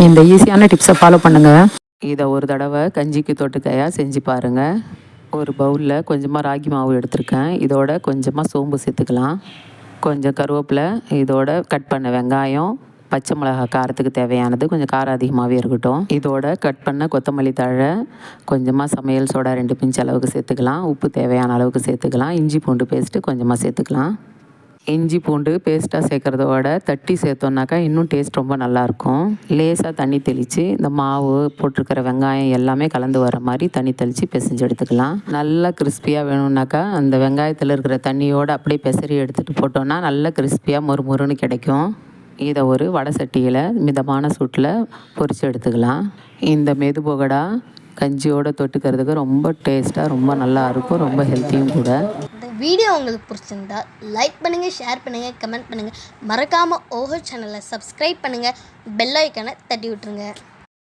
இந்த ஈஸியான டிப்ஸை ஃபாலோ பண்ணுங்கள். இதை ஒரு தடவை கஞ்சிக்கு தொட்டுக்கையாக செஞ்சு பாருங்கள். ஒரு பவுலில் கொஞ்சமாக ராகி மாவு எடுத்திருக்கேன். இதோட கொஞ்சமாக சோம்பு சேர்த்துக்கலாம். கொஞ்சம் கருவேப்பிலை, இதோட கட் பண்ண வெங்காயம், பச்சை மிளகா காரத்துக்கு தேவையானது, கொஞ்சம் காரம் அதிகமாகவே இருக்கட்டும். இதோட கட் பண்ண கொத்தமல்லி தழை, கொஞ்சமாக சமையல் சோடா 2 பிஞ்ச் அளவுக்கு சேர்த்துக்கலாம். உப்பு தேவையான அளவுக்கு சேர்த்துக்கலாம். இஞ்சி பூண்டு பேஸ்ட்டு கொஞ்சமாக சேர்த்துக்கலாம். இஞ்சி பூண்டு பேஸ்ட்டாக சேர்க்குறதோட தட்டி சேர்த்தோன்னாக்கா இன்னும் டேஸ்ட் ரொம்ப நல்லாயிருக்கும். லேசாக தண்ணி தெளித்து இந்த மாவு போட்டிருக்கிற வெங்காயம் எல்லாமே கலந்து வர மாதிரி தண்ணி தெளித்து பிசைஞ்சு எடுத்துக்கலாம். நல்லா கிறிஸ்பியாக வேணும்னாக்கா அந்த வெங்காயத்தில் இருக்கிற தண்ணியோடு அப்படியே பெசரி எடுத்துகிட்டு போட்டோன்னா நல்லா கிறிஸ்பியாக மொறுமொறுன்னு கிடைக்கும். இதை ஒரு வடை சட்டியில் மிதமான சூட்டில் பொரித்து எடுத்துக்கலாம். இந்த மெதுபொகடா கஞ்சியோடு தொட்டுக்கிறதுக்கு ரொம்ப டேஸ்ட்டாக ரொம்ப நல்லாயிருக்கும். ரொம்ப ஹெல்த்தியும் கூட. இந்த வீடியோ உங்களுக்கு பிடிச்சிருந்தா லைக் பண்ணுங்கள், ஷேர் பண்ணுங்கள், கமெண்ட் பண்ணுங்கள். மறக்காமல் ஓஹோ சேனலை சப்ஸ்கிரைப் பண்ணுங்கள். பெல் ஐக்கானை தட்டி விட்டுருங்க.